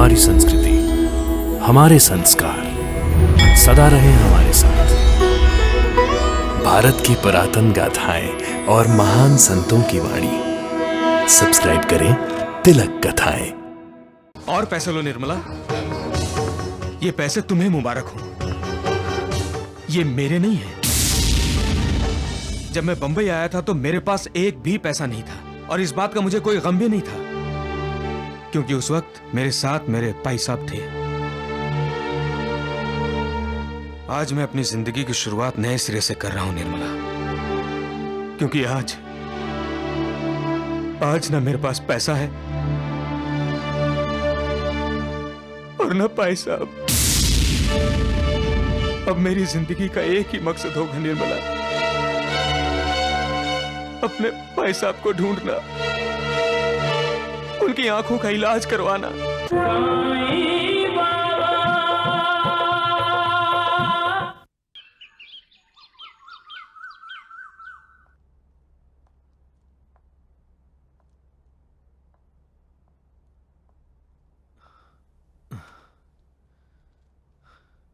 हमारी संस्कृति, हमारे संस्कार सदा रहे हमारे साथ। भारत की पुरातन गाथाएं और महान संतों की वाणी। सब्सक्राइब करें तिलक कथाएं। और पैसे लो निर्मला, ये पैसे तुम्हें मुबारक हो, ये मेरे नहीं है। जब मैं बंबई आया था तो मेरे पास एक भी पैसा नहीं था और इस बात का मुझे कोई गम भी नहीं था, क्योंकि उस वक्त मेरे साथ मेरे भाई साहब थे। आज मैं अपनी जिंदगी की शुरुआत नए सिरे से कर रहा हूं निर्मला, क्योंकि आज ना मेरे पास पैसा है और ना भाई साहब। अब मेरी जिंदगी का एक ही मकसद होगा निर्मला, अपने भाई साहब को ढूंढना, उनकी आंखों का इलाज करवाना।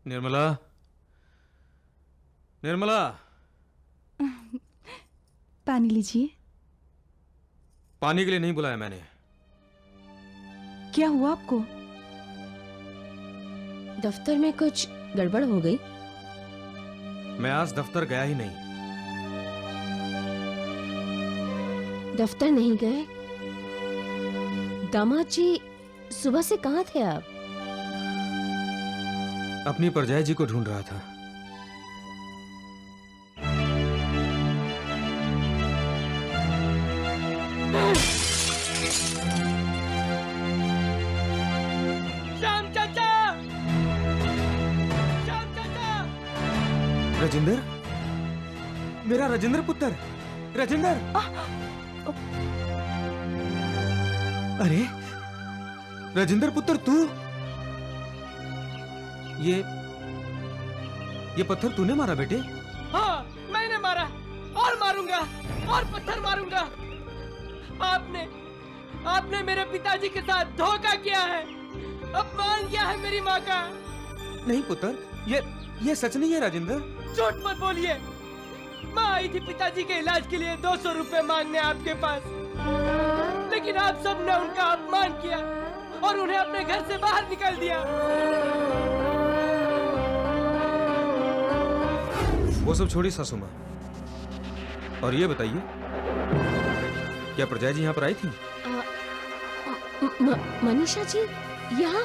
निर्मला, निर्मला, पानी लीजिए। पानी के लिए नहीं बुलाया मैंने। क्या हुआ आपको? दफ्तर में कुछ गड़बड़ हो गई? मैं आज दफ्तर गया ही नहीं। दफ्तर नहीं गए? दामाद जी सुबह से कहाँ थे आप? अपनी परजाई जी को ढूंढ रहा था। श्याम चाचा! श्याम चाचा! राजेंद्र, मेरा राजेंद्र पुत्र, राजेंद्र! अरे राजेंद्र पुत्र, तू? ये पत्थर तूने मारा बेटे? हाँ, मैंने मारा और मारूंगा और पत्थर मारूंगा। आपने मेरे पिताजी के साथ धोखा किया है, अपमान किया है मेरी माँ का। नहीं पुत्र, ये सच नहीं है राजेंद्र। झूठ मत बोलिए। माँ आई थी पिताजी के इलाज के लिए 200 रुपए मांगने आपके पास, लेकिन आप सबने उनका अपमान किया और उन्हें अपने घर से बाहर निकाल दिया। वो सब छोड़ी सासू माँ, और ये बताइए, क्या प्रजा जी यहाँ पर आई थी? मनीषा जी यहाँ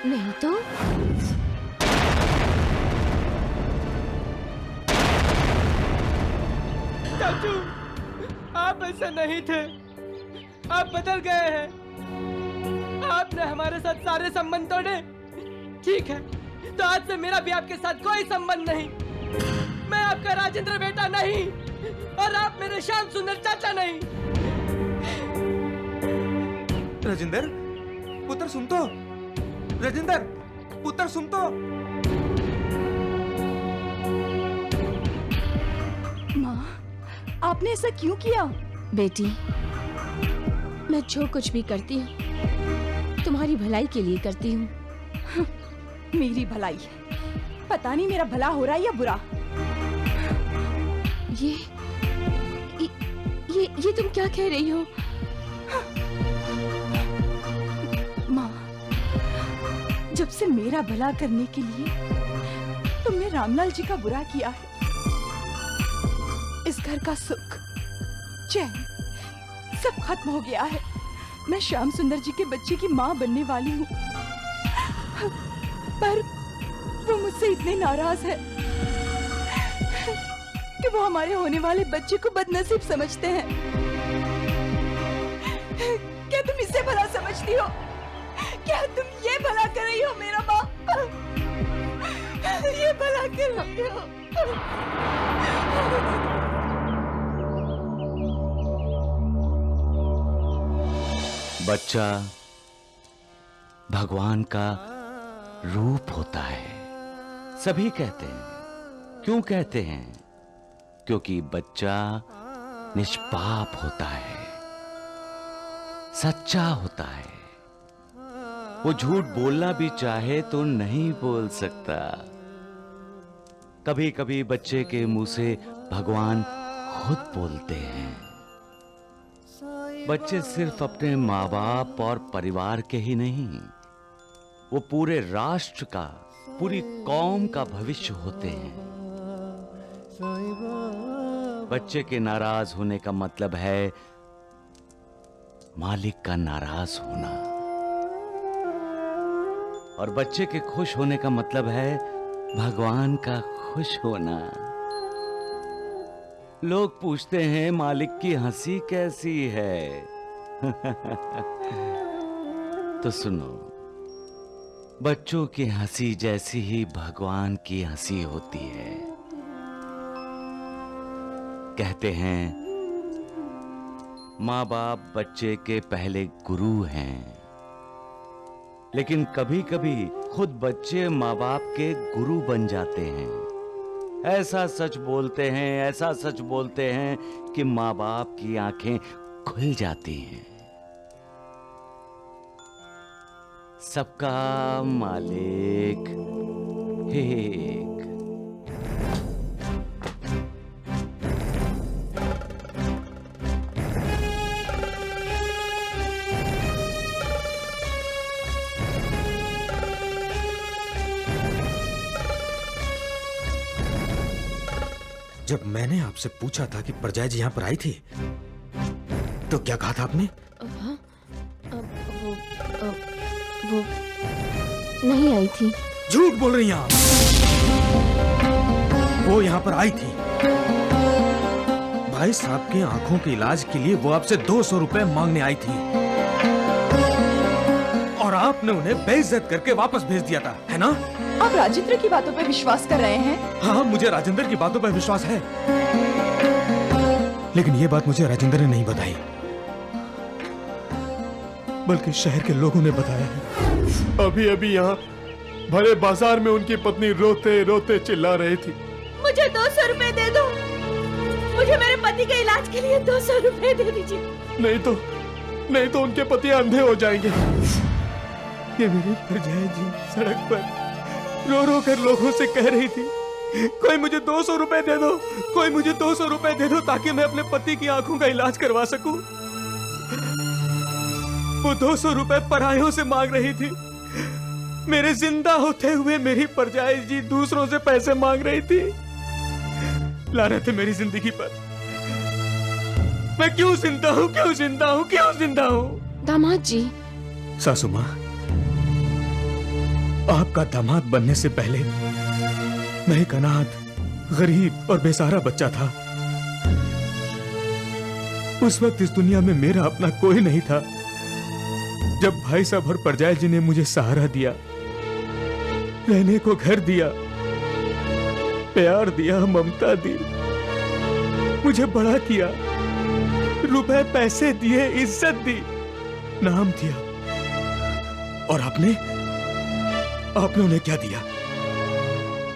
नहीं तो? चाचू, आप ऐसा नहीं थे, आप बदल गए हैं। आपने हमारे साथ सारे संबंध तोड़े। ठीक है, तो आज से मेरा भी आपके साथ कोई संबंध नहीं। मैं आपका राजेंद्र बेटा नहीं और आप मेरे श्याम सुंदर चाचा नहीं। राजेंद्र पुत्र, सुन तो। राजेंद्र पुत्र, सुन तो। माँ, आपने ऐसा क्यों किया? बेटी, मैं जो कुछ भी करती हूँ तुम्हारी भलाई के लिए करती हूँ। मेरी भलाई? पता नहीं मेरा भला हो रहा है या बुरा। ये तुम क्या कह रही हो? माँ, जब से मेरा भला करने के लिए तुमने रामलाल जी का बुरा किया है, इस घर का सुख चैन सब खत्म हो गया है। मैं श्याम सुंदर जी के बच्चे की माँ बनने वाली हूँ, पर वो मुझसे इतने नाराज है कि वो हमारे होने वाले बच्चे को बदनसीब समझते हैं। क्या तुम इसे भला समझती हो? क्या तुम ये भला कर रही हो मेरा माँ? ये भला कर रही हो? बच्चा भगवान का रूप होता है, सभी कहते हैं। क्यों कहते हैं? क्योंकि बच्चा निष्पाप होता है, सच्चा होता है, वो झूठ बोलना भी चाहे तो नहीं बोल सकता। कभी कभी बच्चे के मुंह से भगवान खुद बोलते हैं। बच्चे सिर्फ अपने माँ बाप और परिवार के ही नहीं, वो पूरे राष्ट्र का, पूरी कौम का भविष्य होते हैं। बच्चे के नाराज होने का मतलब है मालिक का नाराज होना, और बच्चे के खुश होने का मतलब है भगवान का खुश होना। लोग पूछते हैं मालिक की हंसी कैसी है? तो सुनो, बच्चों की हंसी जैसी ही भगवान की हंसी होती है। कहते हैं माँ बाप बच्चे के पहले गुरु हैं, लेकिन कभी कभी खुद बच्चे माँ बाप के गुरु बन जाते हैं। ऐसा सच बोलते हैं, ऐसा सच बोलते हैं कि माँ बाप की आंखें खुल जाती हैं। सबका मालिक एक। जब मैंने आपसे पूछा था कि प्रजा जी यहाँ पर आई थी, तो क्या कहा था आपने? वो नहीं आई थी। झूठ बोल रही हैं आप। वो यहाँ पर आई थी। भाई साहब के आंखों के इलाज के लिए वो आपसे 200 रुपए मांगने आई थी, और आपने उन्हें बेइज्जत करके वापस भेज दिया था, है ना? आप राजेंद्र की बातों पे विश्वास कर रहे हैं? हाँ, मुझे राजेंद्र की बातों पर विश्वास है, लेकिन ये बात मुझे राजेंद्र ने नहीं बताई, बल्कि शहर के लोगों ने बताया है। अभी अभी यहाँ भरे बाजार में उनकी पत्नी रोते रोते चिल्ला रही थी, मुझे 200 रुपए दे दो, मुझे मेरे पति के इलाज के लिए 200 रुपए दे दीजिए। नहीं तो उनके पति अंधे हो जाएंगे। ये मेरी प्रजा जी सड़क पर रो रो कर लोगों से कह रही थी, कोई मुझे 200 रुपए दे दो, कोई मुझे 200 रुपए दे दो, ताकि मैं अपने पति की आंखों का इलाज करवा सकूं। वो 200 रुपए परायों से मांग रही थी। मेरे जिंदा होते हुए मेरी प्रजा जी दूसरों से पैसे मांग रही थी। लानत है मेरी जिंदगी पर। मैं क्यों जिंदा हूँ, क्यों जिंदा हूँ, क्यों जिंदा हूँ? दामाद जी। सासू माँ, आपका दामाद बनने से पहले मैं एक अनाथ, गरीब और बेसहारा बच्चा था। उस वक्त इस दुनिया में मेरा अपना कोई नहीं था। जब भाई साहब और परजाई जी ने मुझे सहारा दिया, रहने को घर दिया, प्यार दिया, ममता दी, मुझे बड़ा किया, रुपए पैसे दिए, इज्जत दी, नाम दिया, और आपने उन्हें क्या दिया?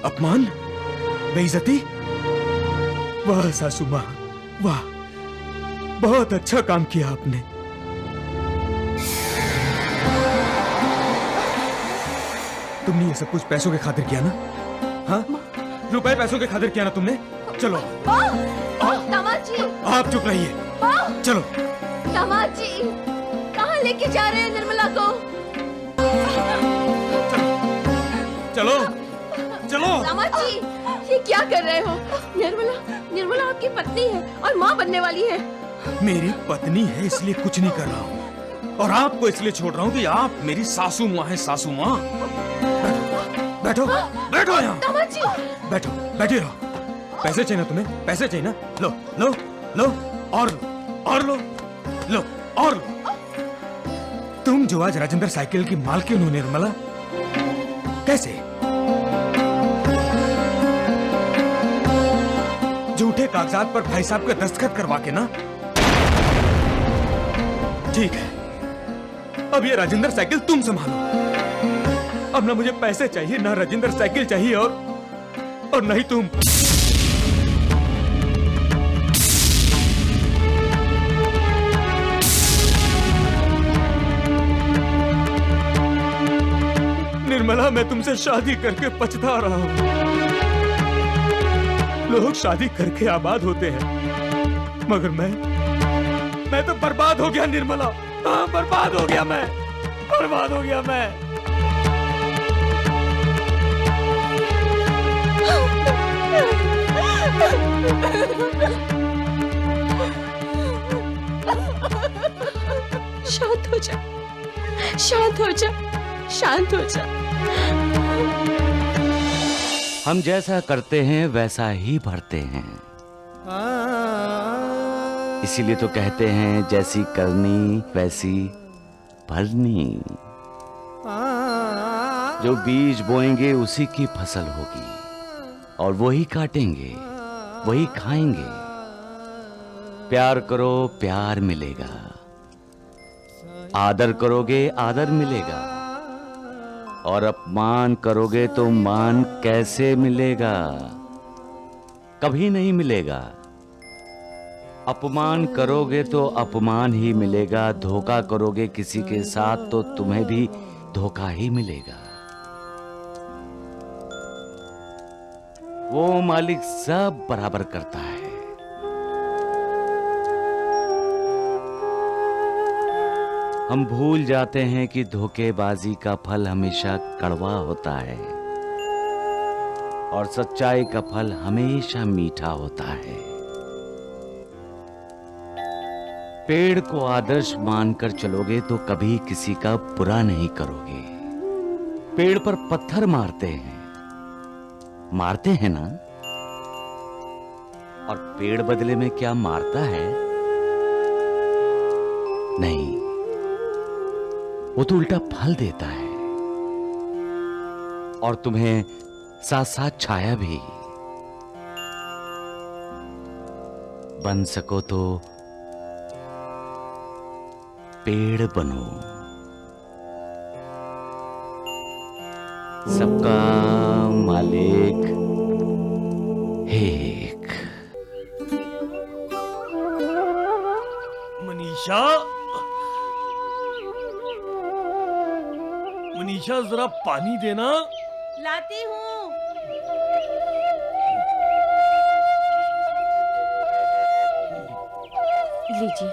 अपमान, बेइज्जती? वाह सासू माँ, वाह, बहुत अच्छा काम किया आपने। तुमने ये सब कुछ पैसों के खातिर किया ना? हाँ, रुपए पैसों के खातिर किया ना तुमने? चलो दामाद जी, आप चुप रहिए। चलो दामाद जी, कहाँ लेके जा रहे हैं निर्मला को? चलो चलो। दामाद जी, ये क्या कर रहे हो? निर्मला आपकी पत्नी है और माँ बनने वाली है। मेरी पत्नी है इसलिए कुछ नहीं कर रहा हूँ, और आपको इसलिए छोड़ रहा हूँ कि आप मेरी सासू माँ हैं। सासू माँ, बैठो बैठो यहाँ। दामाद जी, बैठो, बैठे रहो। पैसे चाहिए ना तुम्हें? पैसे चाहिए ना? लो लो लो, और लो, और लो, लो और लो। तुम जो आज राजेंद्र साइकिल की मालकिन हो निर्मला, कैसे? झूठे कागजात पर भाई साहब का दस्तखत करवा के ना? ठीक है, अब ये राजेंद्र साइकिल तुम संभालो। अब ना मुझे पैसे चाहिए, ना राजेंद्र साइकिल चाहिए, और नहीं तुम। निर्मला, मैं तुमसे शादी करके पछता रहा हूँ। लोग शादी करके आबाद होते हैं, मगर मैं तो बर्बाद हो गया निर्मला। हाँ, बर्बाद हो गया मैं, बर्बाद हो गया मैं। शांत हो जा, शांत हो जा, शांत हो जा। हम जैसा करते हैं वैसा ही भरते हैं। इसीलिए तो कहते हैं जैसी करनी वैसी भरनी। जो बीज बोएंगे उसी की फसल होगी, और वही काटेंगे, वही खाएंगे। प्यार करो, प्यार मिलेगा। आदर करोगे, आदर मिलेगा। और अपमान करोगे तो मान कैसे मिलेगा? कभी नहीं मिलेगा। अपमान करोगे तो अपमान ही मिलेगा। धोखा करोगे किसी के साथ तो तुम्हें भी धोखा ही मिलेगा। वो मालिक सब बराबर करता है। हम भूल जाते हैं कि धोखेबाजी का फल हमेशा कड़वा होता है, और सच्चाई का फल हमेशा मीठा होता है। पेड़ को आदर्श मानकर चलोगे तो कभी किसी का बुरा नहीं करोगे। पेड़ पर पत्थर मारते हैं ना? और पेड़ बदले में क्या मारता है? नहीं, वो तो उल्टा फल देता है, और तुम्हें साथ साथ छाया भी। बन सको तो पेड़ बनो। सबका मालिक एक। मनीषा, मनीषा जरा पानी देना। लाती हूँ। लीजिए।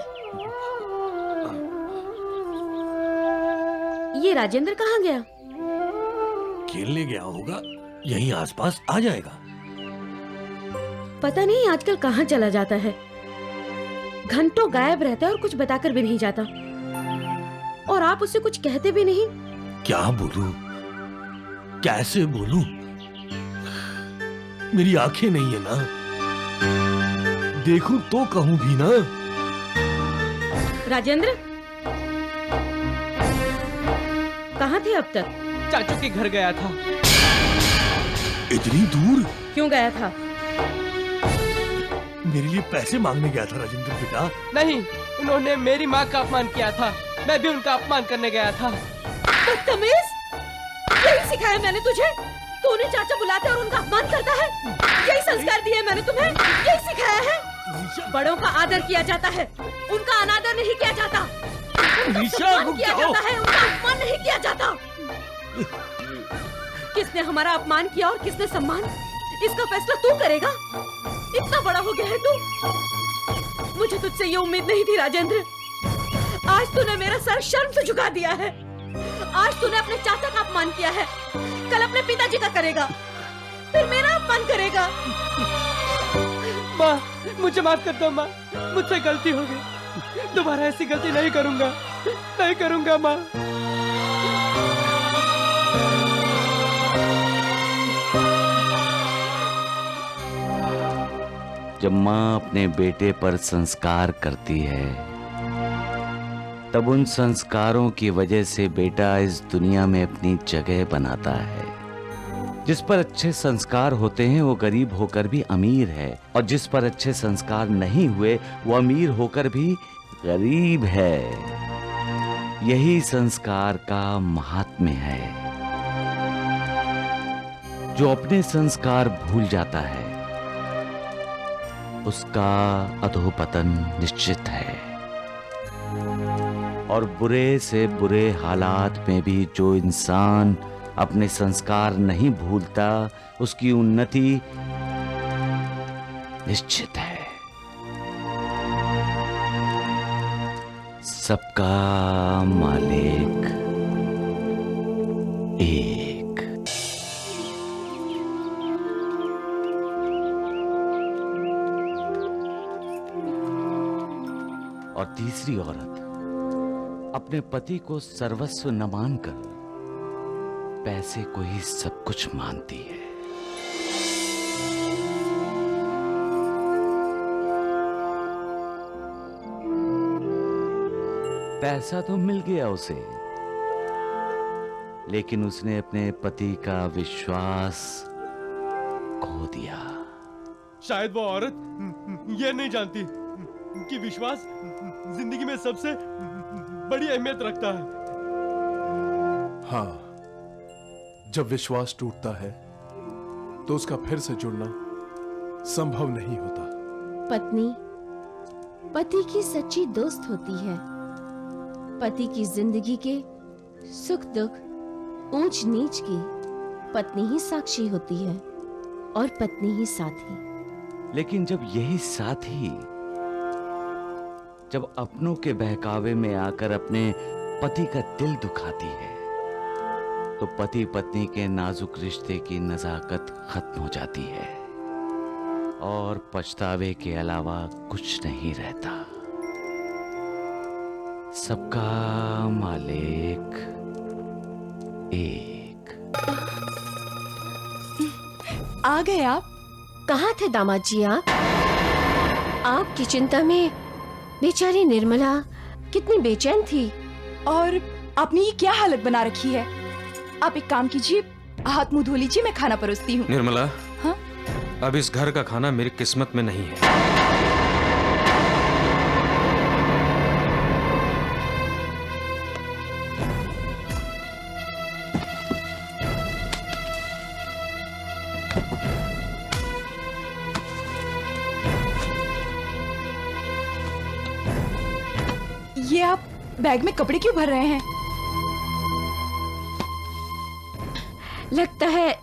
ये राजेंद्र कहाँ गया? खेलने गया होगा, यहीं आसपास आ जाएगा। पता नहीं आजकल कहाँ चला जाता है। घंटों गायब रहता है और कुछ बताकर भी नहीं जाता। और आप उससे कुछ कहते भी नहीं। क्या बोलूं, कैसे बोलूं? मेरी आंखें नहीं है ना, देखूं तो कहूं भी ना। राजेंद्र, कहाँ थे अब तक? चाचू के घर गया था। इतनी दूर? क्यों गया था? मेरे लिए पैसे मांगने गया था राजेंद्र बेटा। नहीं, उन्होंने मेरी माँ का अपमान किया था, मैं भी उनका अपमान करने गया था। बदतमीज! यही सिखाया मैंने तुझे? तू उन्हें चाचा बुलाता है और उनका अपमान करता है? यही संस्कार दिए मैंने तुम्हें? यही सिखाया है? बड़ों का आदर किया जाता है, उनका अनादर नहीं किया जाता। सम्मान किया जाता है, उनका अपमान नहीं किया जाता। किसने हमारा अपमान किया और किसने सम्मान, इसका फैसला तू करेगा। इतना बड़ा हो गया है तू। मुझे तुझसे ये उम्मीद नहीं थी राजेंद्र। आज तूने मेरा सर शर्म से झुका दिया है। आज तूने अपने चाचा का अपमान किया है, कल अपने पिताजी का करेगा, फिर मेरा अपमान करेगा। माँ, मुझे माफ कर दो माँ, मुझसे गलती हो गई। दोबारा ऐसी गलती नहीं करूंगा, नहीं करूंगा माँ। जब माँ अपने बेटे पर संस्कार करती है, तब उन संस्कारों की वजह से बेटा इस दुनिया में अपनी जगह बनाता है। जिस पर अच्छे संस्कार होते हैं वो गरीब होकर भी अमीर है, और जिस पर अच्छे संस्कार नहीं हुए वो अमीर होकर भी गरीब है। यही संस्कार का महात्म्य है। जो अपने संस्कार भूल जाता है उसका अधोपतन निश्चित है। और बुरे से बुरे हालात में भी जो इंसान अपने संस्कार नहीं भूलता, उसकी उन्नति निश्चित है। सबका मालिक एक। और तीसरी औरत अपने पति को सर्वस्व न मानकर पैसे को ही सब कुछ मानती है। पैसा तो मिल गया उसे, लेकिन उसने अपने पति का विश्वास खो दिया। शायद वो औरत ये नहीं जानती कि विश्वास जिंदगी में सबसे बड़ी अहमियत रखता है। हाँ, जब विश्वास टूटता है तो उसका फिर से जुड़ना संभव नहीं होता। पत्नी पति की सच्ची दोस्त होती है। पति की जिंदगी के सुख दुख, ऊंच नीच की पत्नी ही साक्षी होती है और पत्नी ही साथी। लेकिन जब यही साथी जब अपनों के बहकावे में आकर अपने पति का दिल दुखाती है, तो पति पत्नी के नाजुक रिश्ते की नजाकत खत्म हो जाती है और पछतावे के अलावा कुछ नहीं रहता। सबका मालिक एक। आ गए आप? कहाँ थे दामाद जी आप? आपकी चिंता में बेचारी निर्मला कितनी बेचैन थी। और आपने ये क्या हालत बना रखी है? आप एक काम कीजिए, हाथ मुंह धो लीजिए, मैं खाना परोसती हूँ। निर्मला, हाँ? अब इस घर का खाना मेरी किस्मत में नहीं है। ये आप बैग में कपड़े क्यों भर रहे हैं? लगता है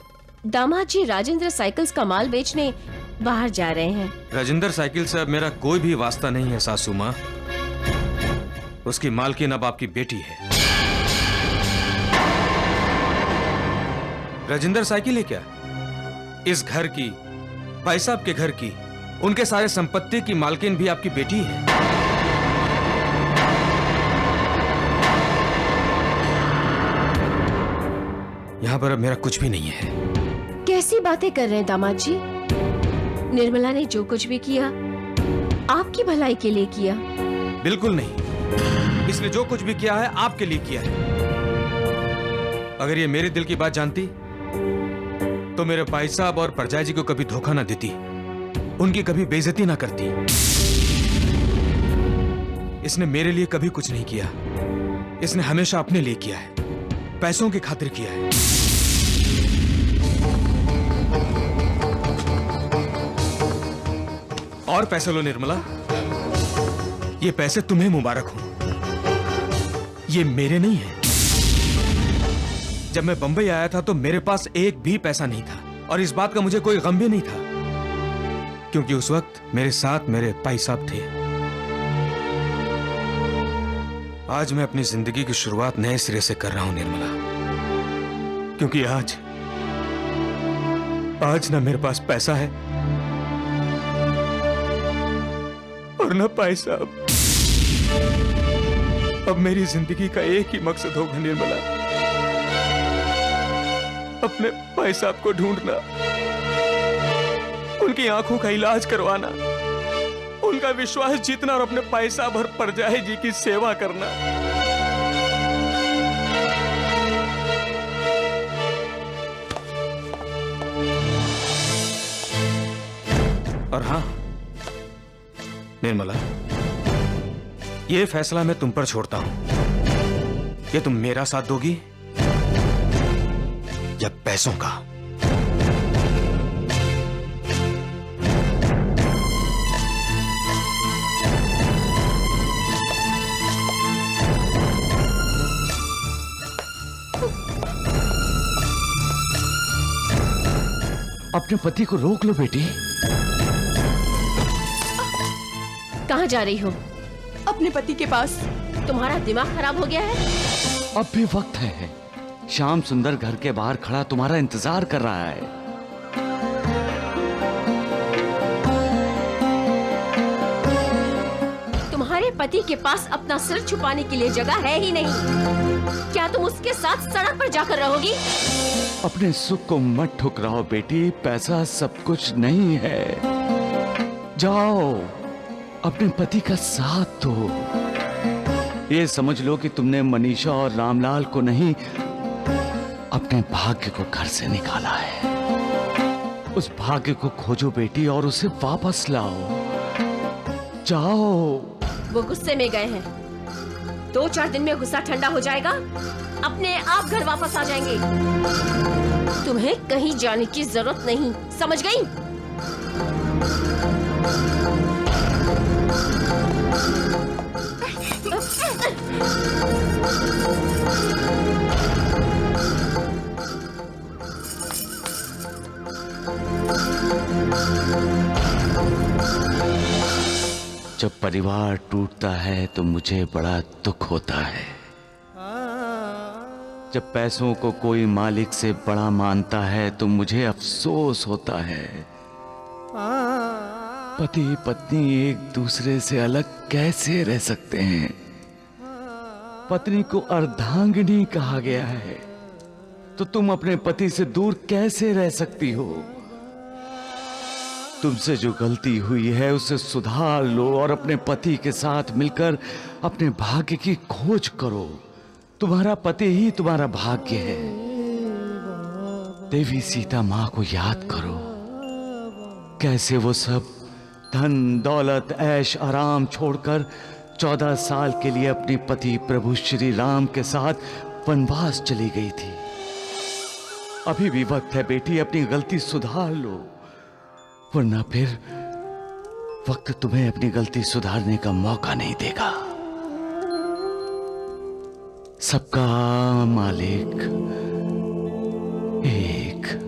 दामाद जी राजेंद्र साइकिल्स का माल बेचने बाहर जा रहे हैं। राजेंद्र साइकिल से अब मेरा कोई भी वास्ता नहीं है सासू माँ। उसकी मालकिन अब आपकी बेटी है। राजेंद्र साइकिल है क्या? इस घर की, भाई साहब के घर की, उनके सारे संपत्ति की मालकिन भी आपकी बेटी है। यहाँ पर अब मेरा कुछ भी नहीं है। कैसी बातें कर रहे हैं दामाद जी? निर्मला ने जो कुछ भी किया आपकी भलाई के लिए किया। बिल्कुल नहीं, इसने जो कुछ भी किया है आपके लिए किया है। अगर ये मेरे दिल की बात जानती तो मेरे भाई साहब और परजाई जी को कभी धोखा ना देती, उनकी कभी बेइज्जती ना करती। इसने मेरे लिए कभी कुछ नहीं किया। इसने हमेशा अपने लिए किया है, पैसों की खातिर किया है। और पैसे लो निर्मला, ये पैसे तुम्हें मुबारक हो, ये मेरे नहीं है। जब मैं बंबई आया था तो मेरे पास एक भी पैसा नहीं था और इस बात का मुझे कोई गम भी नहीं था, क्योंकि उस वक्त मेरे साथ मेरे भाई साहब थे। आज मैं अपनी जिंदगी की शुरुआत नए सिरे से कर रहा हूं निर्मला, क्योंकि आज ना मेरे पास पैसा है और ना भाई साहब। अब मेरी जिंदगी का एक ही मकसद होगा निर्मला, अपने भाई साहब को ढूंढना, उनकी आंखों का इलाज करवाना, उनका विश्वास जीतना और अपने भाई साहब और परजाई जी की सेवा करना। और हाँ निर्मला, ये फैसला मैं तुम पर छोड़ता हूं। ये तुम मेरा साथ दोगी या पैसों का? अपने पति को रोक लो बेटी। कहाँ जा रही हो? अपने पति के पास। तुम्हारा दिमाग खराब हो गया है? अब भी वक्त है। श्याम सुंदर घर के बाहर खड़ा तुम्हारा इंतजार कर रहा है। तुम्हारे पति के पास अपना सिर छुपाने के लिए जगह है ही नहीं। क्या तुम उसके साथ सड़क पर जाकर रहोगी? अपने सुख को मत ठुकराओ बेटी, पैसा सब कुछ नहीं है। जाओ अपने पति का साथ दो। ये समझ लो कि तुमने मनीषा और रामलाल को नहीं, अपने भाग्य को घर से निकाला है। उस भाग्य को खोजो बेटी और उसे वापस लाओ। जाओ। वो गुस्से में गए हैं। 2-4 दिन में गुस्सा ठंडा हो जाएगा, अपने आप घर वापस आ जाएंगे। तुम्हें कहीं जाने की जरूरत नहीं, समझ गई? जब परिवार टूटता है तो मुझे बड़ा दुख होता है। जब पैसों को कोई मालिक से बड़ा मानता है तो मुझे अफसोस होता है। पति पत्नी एक दूसरे से अलग कैसे रह सकते हैं? पत्नी को अर्धांगिनी कहा गया है, तो तुम अपने पति से दूर कैसे रह सकती हो? तुमसे जो गलती हुई है उसे सुधार लो और अपने पति के साथ मिलकर अपने भाग्य की खोज करो। तुम्हारा पति ही तुम्हारा भाग्य है। देवी सीता मां को याद करो, कैसे वो सब धन दौलत ऐश आराम छोड़कर 14 साल के लिए अपने पति प्रभु श्री राम के साथ वनवास चली गई थी। अभी भी वक्त है बेटी, अपनी गलती सुधार लो, वरना फिर वक्त तुम्हें अपनी गलती सुधारने का मौका नहीं देगा। सबका मालिक एक।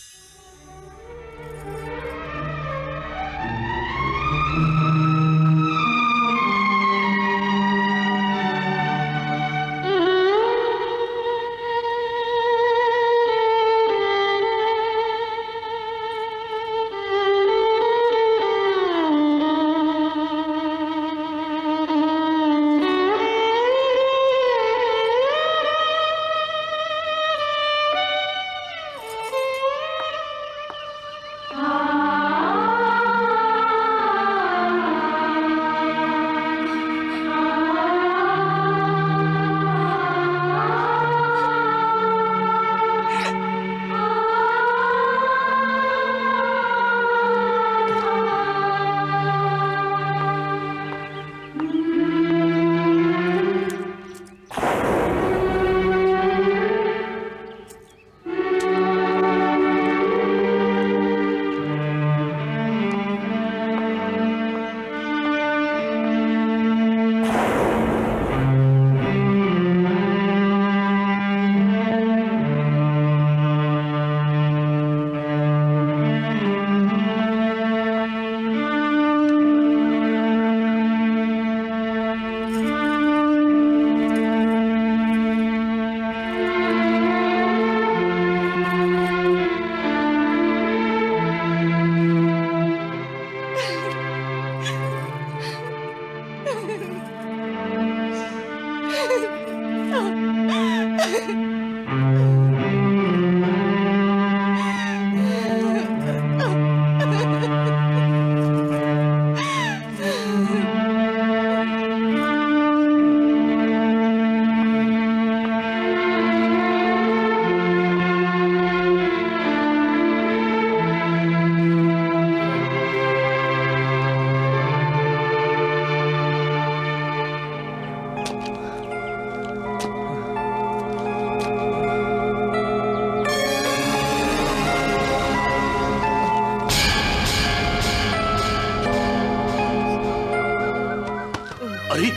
अरे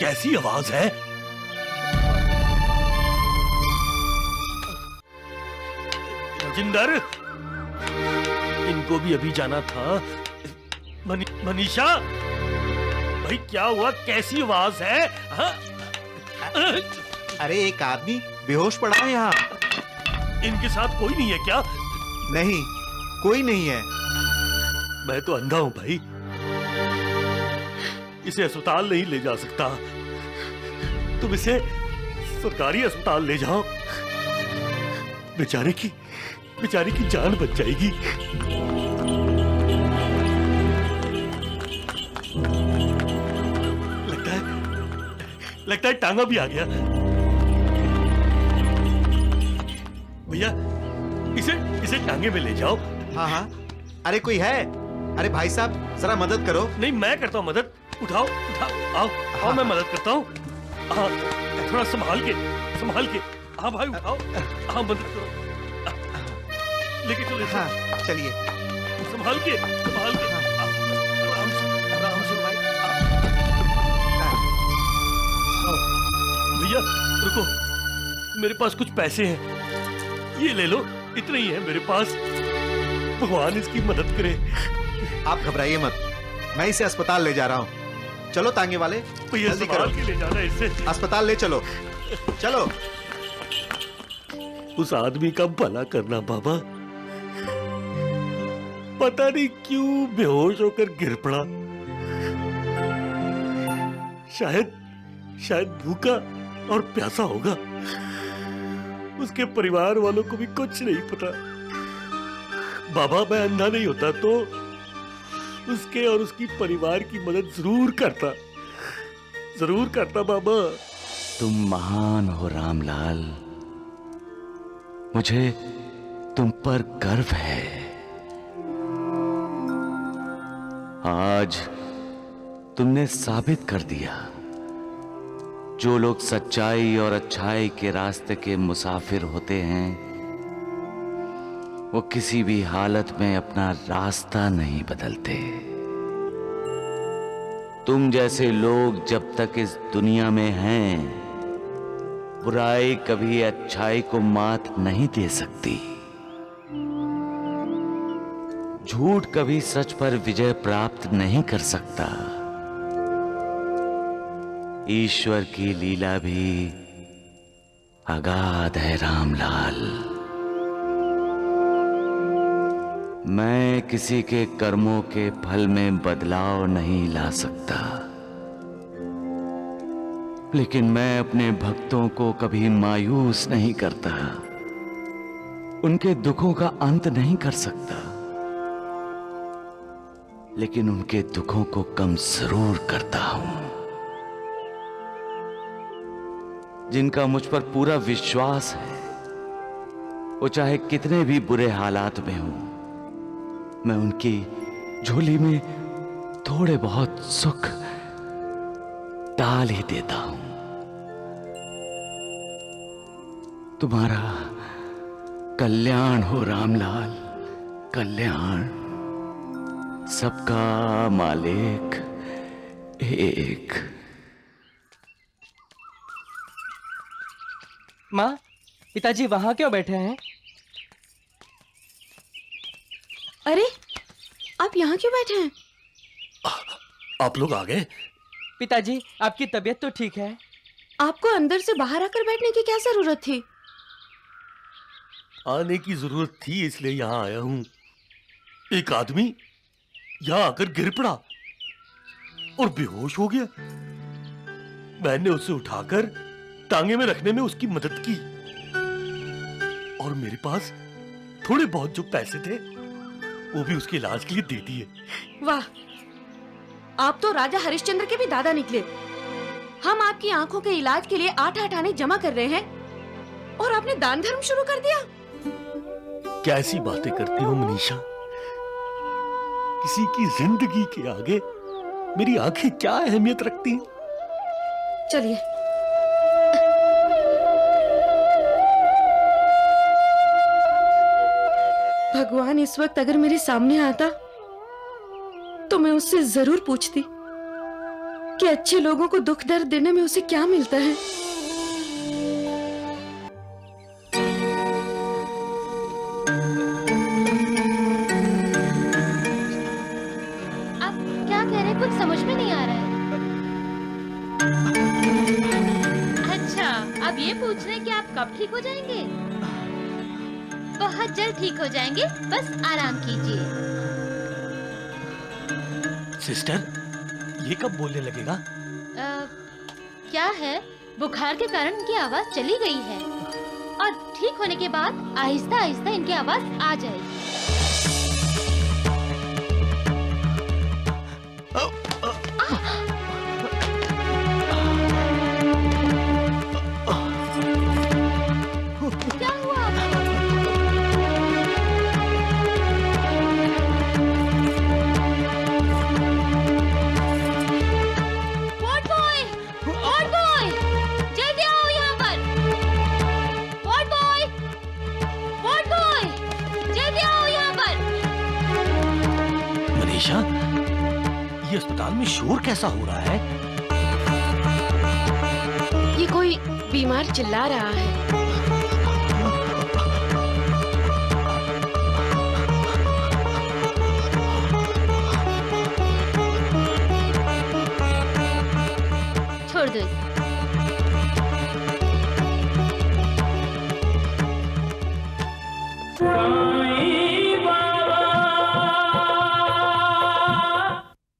कैसी आवाज है? राजिंदर, इनको भी अभी जाना था। मनीषा, भाई क्या हुआ? कैसी आवाज है? हाँ? अरे एक आदमी बेहोश पड़ा है यहाँ। इनके साथ कोई नहीं है क्या? नहीं, कोई नहीं है। मैं तो अंधा हूं भाई, इसे अस्पताल नहीं ले जा सकता। तुम इसे सरकारी अस्पताल ले जाओ, बेचारे की जान बच जाएगी। लगता है टांगा भी आ गया। भैया, इसे टांगे में ले जाओ। हाँ हाँ, अरे कोई है? अरे भाई साहब जरा मदद करो। नहीं, मैं करता हूँ मदद। उठाओ, आओ, मैं मदद करता हूँ। हाँ, थोड़ा संभाल के। हाँ भाई, उठाओ। हाँ, मदद करो। लेके चलो इसे। हाँ, चलिए। संभाल के। आराम से भाई। भैया रुको, मेरे पास कुछ पैसे हैं, ये ले लो। इतने ही है मेरे पास, भगवान इसकी मदद करे। आप घबराइए मत, मैं इसे अस्पताल ले जा रहा हूँ। चलो तांगे वाले, भैया संभाल के ले जाना इसे। अस्पताल ले चलो। उस आदमी का भला करना बाबा, पता नहीं क्यों बेहोश होकर गिर पड़ा। शायद भूखा और प्यासा होगा। उसके परिवार वालों को भी कुछ नहीं पता। बाबा, मैं अंधा नहीं होता तो उसके और उसकी परिवार की मदद जरूर करता बाबा। तुम महान हो रामलाल, मुझे तुम पर गर्व है। आज तुमने साबित कर दिया, जो लोग सच्चाई और अच्छाई के रास्ते के मुसाफिर होते हैं, वो किसी भी हालत में अपना रास्ता नहीं बदलते। तुम जैसे लोग जब तक इस दुनिया में हैं, बुराई कभी अच्छाई को मात नहीं दे सकती। झूठ कभी सच पर विजय प्राप्त नहीं कर सकता। ईश्वर की लीला भी अगाध है रामलाल। मैं किसी के कर्मों के फल में बदलाव नहीं ला सकता, लेकिन मैं अपने भक्तों को कभी मायूस नहीं करता, उनके दुखों का अंत नहीं कर सकता, लेकिन उनके दुखों को कम जरूर करता हूं। जिनका मुझ पर पूरा विश्वास है, वो चाहे कितने भी बुरे हालात में हो, मैं उनकी झोली में थोड़े बहुत सुख डाल ही देता हूं। तुम्हारा कल्याण हो रामलाल, कल्याण। सबका मालिक एक। माँ, पिताजी वहां क्यों बैठे हैं? अरे, आप यहाँ क्यों बैठे हैं? आप लोग आ गए? पिताजी, आपकी तबीयत तो ठीक है? आपको अंदर से बाहर आकर बैठने की क्या जरूरत थी? आने की जरूरत थी, इसलिए यहाँ आया हूँ। एक आदमी यहाँ आकर गिर पड़ा और बेहोश हो गया। मैंने उसे उठाकर टांगे में रखने में उसकी मदद की, और मेरे पास थोड़े बहुत जो पैसे थे वो भी उसके इलाज के लिए दे दिए। वाह, आप तो राजा हरिश्चंद्र के भी दादा निकले। हम आपकी आंखों के इलाज के लिए 8 आने जमा कर रहे हैं और आपने दान धर्म शुरू कर दिया। कैसी बातें करती हो मनीषा? किसी की जिंदगी के आगे मेरी आंखें क्या अहमियत रखती हैं? चलिए। भगवान इस वक्त अगर मेरे सामने आता तो मैं उससे जरूर पूछती कि अच्छे लोगों को दुख दर्द देने में उसे क्या मिलता है। अब ये पूछ रहे हैं कि आप कब ठीक हो जाएंगे? बहुत जल्द ठीक हो जाएंगे, बस आराम कीजिए। सिस्टर, ये कब बोलने लगेगा? क्या है, बुखार के कारण इनकी आवाज चली गई है और ठीक होने के बाद आहिस्ता आहिस्ता इनकी आवाज आ जाएगी। क्या हुआ? वॉर्ड बॉय, वॉर्ड बॉय, जल्दी आओ यहाँ पर। वॉर्ड बॉय, वॉर्ड बॉय, जल्दी आओ यहाँ पर। मनीषा, ये अस्पताल में शोर कैसा हो रहा है? ये कोई बीमार चिल्ला रहा है।